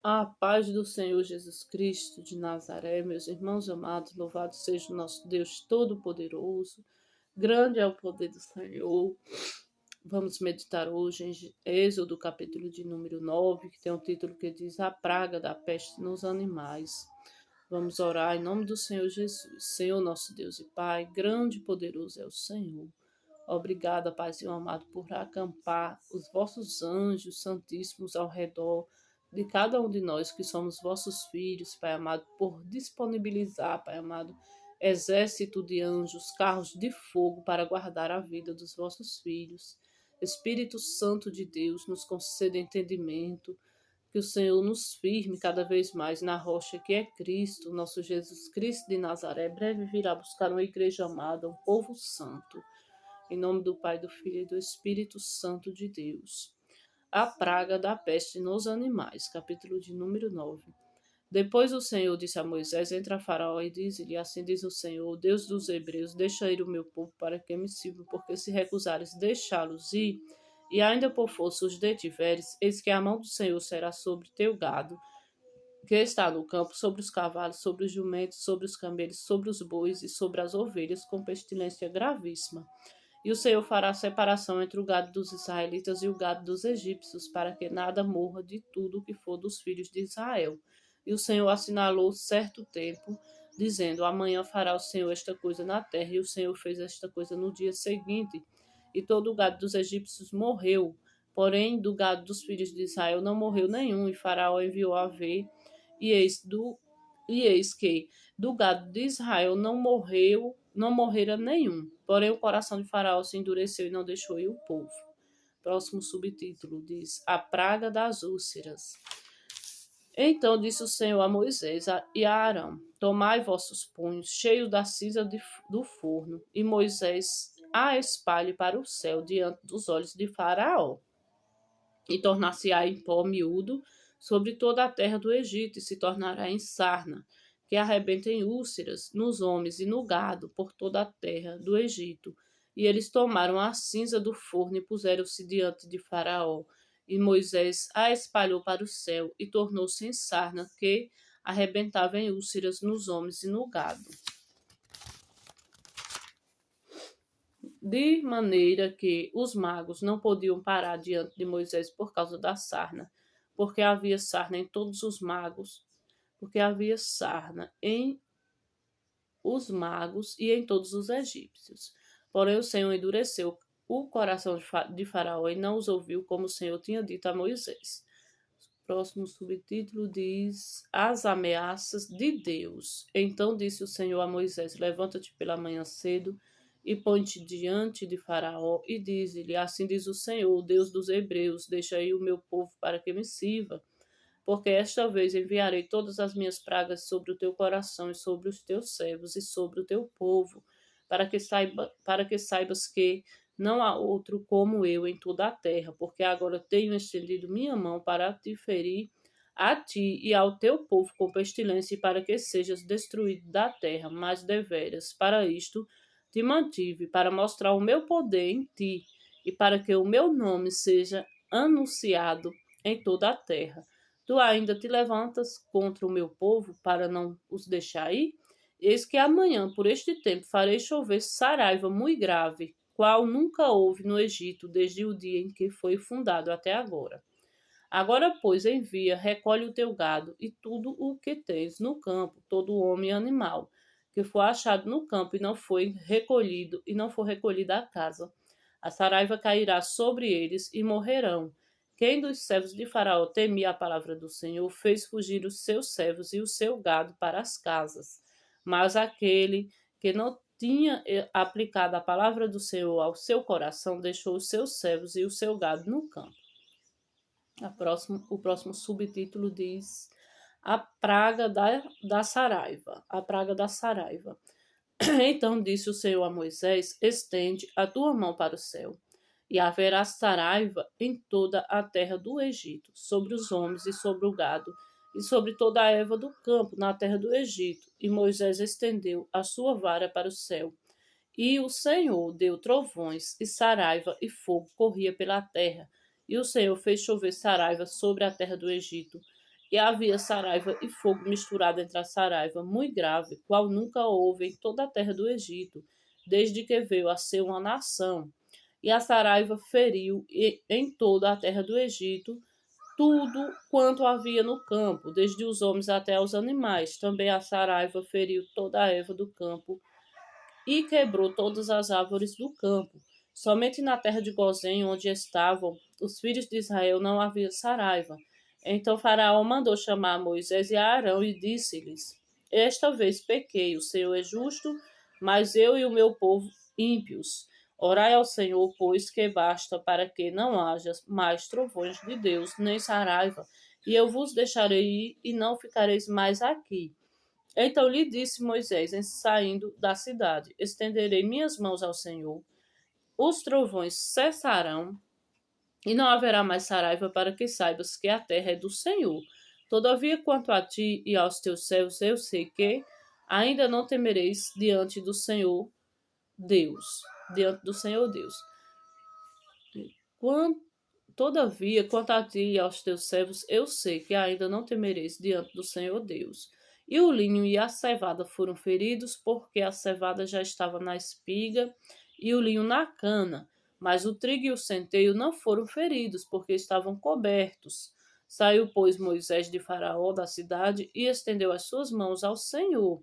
A paz do Senhor Jesus Cristo de Nazaré, meus irmãos amados, louvado seja o nosso Deus Todo-Poderoso. Grande é o poder do Senhor. Vamos meditar hoje em Êxodo, capítulo de número 9, que tem um título que diz A Praga da Peste nos Animais. Vamos orar em nome do Senhor Jesus. Senhor nosso Deus e Pai, grande e poderoso é o Senhor. Obrigada, Paizinho amado, por acampar os vossos anjos santíssimos ao redor de cada um de nós que somos vossos filhos, Pai amado, por disponibilizar, Pai amado, exército de anjos, carros de fogo para guardar a vida dos vossos filhos. Espírito Santo de Deus, nos conceda entendimento, que o Senhor nos firme cada vez mais na rocha que é Cristo, nosso Jesus Cristo de Nazaré. Breve virá buscar uma igreja amada, um povo santo. Em nome do Pai, do Filho e do Espírito Santo de Deus. A praga da peste nos animais, capítulo de número 9. Depois o Senhor disse a Moisés: Entra a Faraó e diz-lhe: Assim diz o Senhor, Deus dos Hebreus: Deixa ir o meu povo para que me sirvam, porque se recusares deixá-los ir, e ainda por força os detiveres, eis que a mão do Senhor será sobre teu gado, que está no campo, sobre os cavalos, sobre os jumentos, sobre os camelos, sobre os bois e sobre as ovelhas, com pestilência gravíssima. E o Senhor fará separação entre o gado dos israelitas e o gado dos egípcios, para que nada morra de tudo o que for dos filhos de Israel. E o Senhor assinalou certo tempo, dizendo: Amanhã fará o Senhor esta coisa na terra. E o Senhor fez esta coisa no dia seguinte. E todo o gado dos egípcios morreu. Porém, do gado dos filhos de Israel não morreu nenhum. E Faraó enviou a ver, e eis que do gado de Israel não morrera nenhum. Porém, o coração de Faraó se endureceu e não deixou ir o povo. Próximo subtítulo diz: A praga das úlceras. Então disse o Senhor a Moisés e a Arão: Tomai vossos punhos, cheios da cinza do forno, e Moisés a espalhe para o céu diante dos olhos de Faraó. E tornar-se-á em pó miúdo sobre toda a terra do Egito, e se tornará em sarna, que arrebenta em úlceras nos homens e no gado por toda a terra do Egito. E eles tomaram a cinza do forno e puseram-se diante de Faraó. E Moisés a espalhou para o céu, e tornou-se em sarna, que arrebentava em úlceras nos homens e no gado. De maneira que os magos não podiam parar diante de Moisés por causa da sarna, porque havia sarna em todos os magos, porque havia sarna em os magos e em todos os egípcios. Porém o Senhor endureceu o coração de Faraó e não os ouviu, como o Senhor tinha dito a Moisés. Próximo subtítulo diz: As ameaças de Deus. Então disse o Senhor a Moisés: Levanta-te pela manhã cedo e põe-te diante de Faraó e diz-lhe: Assim diz o Senhor, o Deus dos Hebreus: Deixa aí o meu povo para que me sirva, porque esta vez enviarei todas as minhas pragas sobre o teu coração e sobre os teus servos e sobre o teu povo, para que saibas que não há outro como eu em toda a terra, porque agora tenho estendido minha mão para te ferir a ti e ao teu povo com pestilência, e para que sejas destruído da terra. Mas deveras, para isto te mantive, para mostrar o meu poder em ti, e para que o meu nome seja anunciado em toda a terra. Tu ainda te levantas contra o meu povo para não os deixar ir? Eis que amanhã, por este tempo, farei chover saraiva muito grave, qual nunca houve no Egito desde o dia em que foi fundado até agora. Agora, pois, envia, recolhe o teu gado e tudo o que tens no campo, todo homem e animal, que for achado no campo e não for recolhido à casa. A saraiva cairá sobre eles e morrerão. Quem dos servos de Faraó temia a palavra do Senhor fez fugir os seus servos e o seu gado para as casas. Mas aquele que não tinha aplicado a palavra do Senhor ao seu coração deixou os seus servos e o seu gado no campo. O próximo subtítulo diz: A praga da saraiva. A praga da saraiva. Então disse o Senhor a Moisés: Estende a tua mão para o céu, e haverá saraiva em toda a terra do Egito, sobre os homens e sobre o gado, e sobre toda a erva do campo na terra do Egito. E Moisés estendeu a sua vara para o céu. E o Senhor deu trovões, e saraiva e fogo corria pela terra. E o Senhor fez chover saraiva sobre a terra do Egito, E havia saraiva e fogo misturado entre a saraiva, muito grave, qual nunca houve em toda a terra do Egito, desde que veio a ser uma nação. E a saraiva feriu em toda a terra do Egito tudo quanto havia no campo, desde os homens até os animais. Também a saraiva feriu toda a erva do campo e quebrou todas as árvores do campo. Somente na terra de Gozém, onde estavam os filhos de Israel, não havia saraiva. Então Faraó mandou chamar Moisés e Arão e disse-lhes: Esta vez pequei, o Senhor é justo, mas eu e o meu povo ímpios. Orai ao Senhor, pois que basta para que não haja mais trovões de Deus, nem saraiva, e eu vos deixarei ir e não ficareis mais aqui. Então lhe disse Moisés, em saindo da cidade: Estenderei minhas mãos ao Senhor, os trovões cessarão, e não haverá mais saraiva, para que saibas que a terra é do Senhor. Todavia, quanto a ti e aos teus servos, eu sei que ainda não temereis diante do Senhor Deus. Diante do Senhor Deus. Todavia, quanto a ti e aos teus servos, eu sei que ainda não temereis diante do Senhor Deus. E o linho e a cevada foram feridos, porque a cevada já estava na espiga e o linho na cana. Mas o trigo e o centeio não foram feridos, porque estavam cobertos. Saiu, pois, Moisés de Faraó da cidade e estendeu as suas mãos ao Senhor.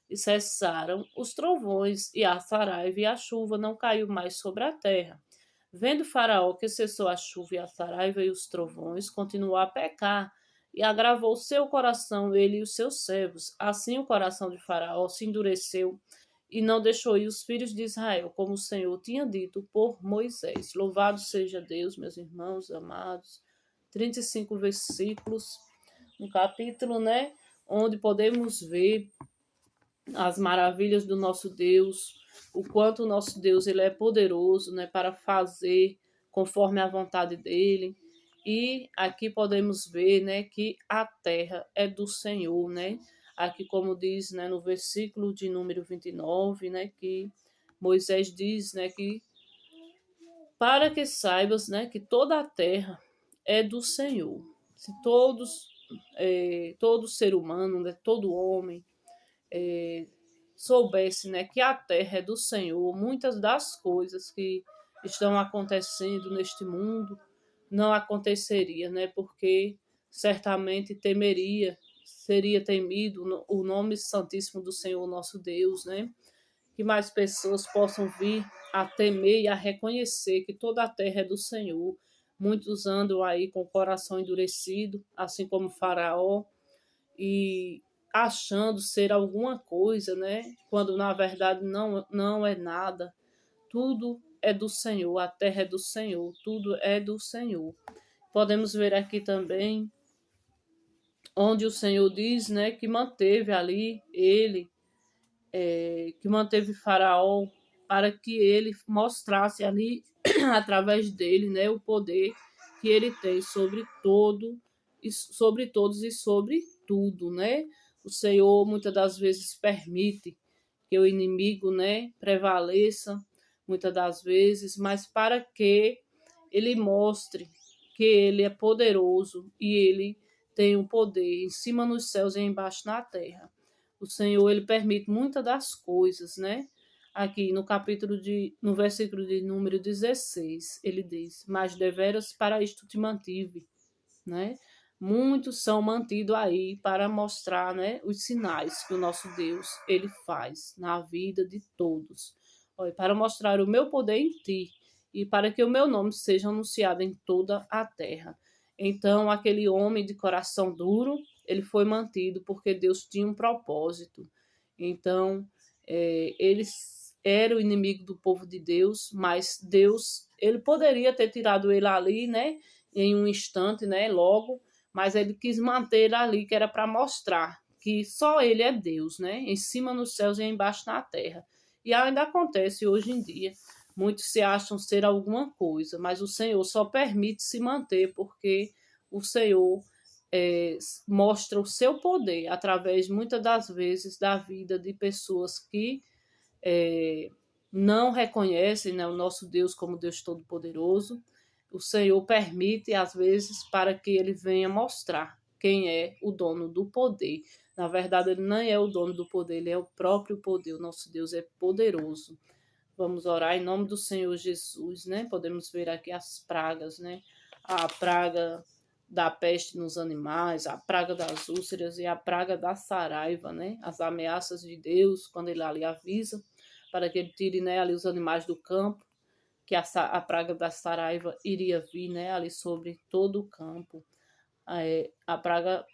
E cessaram os trovões, e a saraiva e a chuva não caiu mais sobre a terra. Vendo Faraó que cessou a chuva e a saraiva e os trovões, continuou a pecar, e agravou seu coração, ele e os seus servos. Assim o coração de Faraó se endureceu, e não deixou ir os filhos de Israel, como o Senhor tinha dito por Moisés. Louvado seja Deus, meus irmãos amados. 35 versículos, um capítulo, né, onde podemos ver as maravilhas do nosso Deus, o quanto o nosso Deus ele é poderoso, né, para fazer conforme a vontade dele. E aqui podemos ver, né, que a terra é do Senhor, né? Aqui como diz, né, no versículo de número 29, né, que Moisés diz, né, que para que saibas, né, que toda a terra é do Senhor. Se todo ser humano, né, todo homem soubesse, né, que a terra é do Senhor, muitas das coisas que estão acontecendo neste mundo não aconteceria, né, porque certamente seria temido o nome santíssimo do Senhor nosso Deus, né, que mais pessoas possam vir a temer e a reconhecer que toda a terra é do Senhor. Muitos andam aí com o coração endurecido, assim como Faraó, e achando ser alguma coisa, né? Quando na verdade não é nada. Tudo é do Senhor, a terra é do Senhor, tudo é do Senhor. Podemos ver aqui também onde o Senhor diz, né, que manteve ali que manteve Faraó para que ele mostrasse ali através dele, né, o poder que ele tem sobre todo e sobre todos e sobre tudo, né? O Senhor muitas das vezes permite que o inimigo, né, prevaleça muitas das vezes, mas para que ele mostre que ele é poderoso e ele tem o poder em cima nos céus e embaixo na terra. O Senhor ele permite muitas das coisas, né? Aqui no versículo de número 16, ele diz: Mas deveras para isto te mantive, né? Muitos são mantidos aí para mostrar, né, os sinais que o nosso Deus ele faz na vida de todos. Olha, para mostrar o meu poder em ti e para que o meu nome seja anunciado em toda a terra. Então, aquele homem de coração duro, ele foi mantido porque Deus tinha um propósito. Então, ele era o inimigo do povo de Deus, mas Deus, ele poderia ter tirado ele ali, né, em um instante, né, logo, mas ele quis manter ele ali, que era para mostrar que só ele é Deus, né, em cima nos céus e embaixo na terra. E ainda acontece hoje em dia. Muitos se acham ser alguma coisa, mas o Senhor só permite se manter porque o Senhor mostra o seu poder através, muitas das vezes, da vida de pessoas que não reconhecem, né, o nosso Deus como Deus Todo-Poderoso. O Senhor permite, às vezes, para que ele venha mostrar quem é o dono do poder. Na verdade, ele não é o dono do poder, ele é o próprio poder. O nosso Deus é poderoso. Vamos orar em nome do Senhor Jesus, né? Podemos ver aqui as pragas, né? A praga da peste nos animais, a praga das úlceras e a praga da saraiva, né? As ameaças de Deus, quando ele ali avisa para que ele tire, né, ali os animais do campo, que a praga da saraiva iria vir, né, ali sobre todo o campo. A praga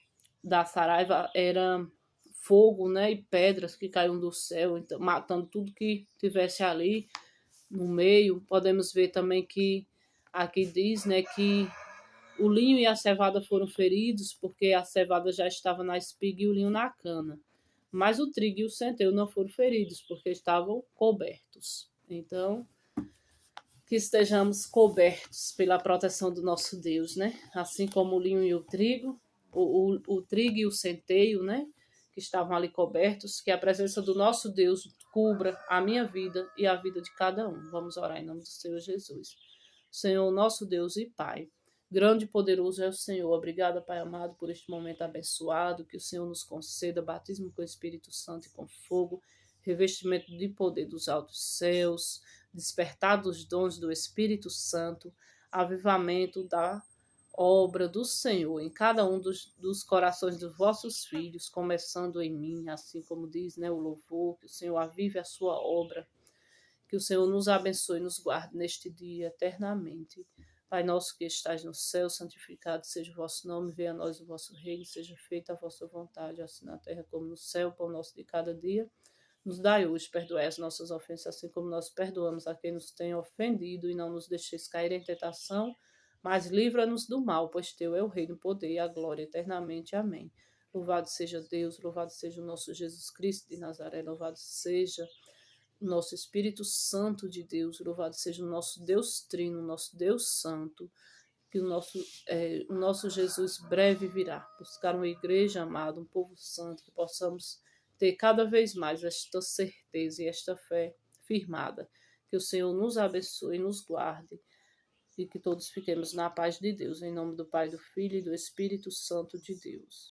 da saraiva era fogo, né, e pedras que caíam do céu, então, matando tudo que tivesse ali no meio. Podemos ver também que aqui diz, né, que o linho e a cevada foram feridos porque a cevada já estava na espiga e o linho na cana. Mas o trigo e o centeio não foram feridos porque estavam cobertos. Então, que estejamos cobertos pela proteção do nosso Deus, né? Assim como o linho e o trigo, o trigo e o centeio, né? Que estavam ali cobertos, que a presença do nosso Deus cubra a minha vida e a vida de cada um. Vamos orar em nome do Senhor Jesus. Senhor, nosso Deus e Pai, grande e poderoso é o Senhor. Obrigada, Pai amado, por este momento abençoado, que o Senhor nos conceda batismo com o Espírito Santo e com fogo, revestimento de poder dos altos céus, despertar dos dons do Espírito Santo, avivamento da obra do Senhor em cada um dos corações dos vossos filhos, começando em mim, assim como diz, né, o louvor, que o Senhor avive a sua obra, que o Senhor nos abençoe e nos guarde neste dia eternamente. Pai nosso que estais no céu, santificado seja o vosso nome, venha a nós o vosso reino, seja feita a vossa vontade, assim na terra como no céu, pão nosso de cada dia. Nos dai hoje, perdoai as nossas ofensas, assim como nós perdoamos a quem nos tem ofendido, e não nos deixeis cair em tentação, mas livra-nos do mal, pois teu é o reino, o poder e a glória eternamente. Amém. Louvado seja Deus, louvado seja o nosso Jesus Cristo de Nazaré, louvado seja o nosso Espírito Santo de Deus, louvado seja o nosso Deus Trino, o nosso Deus Santo, que o nosso Jesus breve virá, buscar uma igreja amada, um povo santo, que possamos ter cada vez mais esta certeza e esta fé firmada. Que o Senhor nos abençoe e nos guarde, e que todos fiquemos na paz de Deus, em nome do Pai, do Filho e do Espírito Santo de Deus.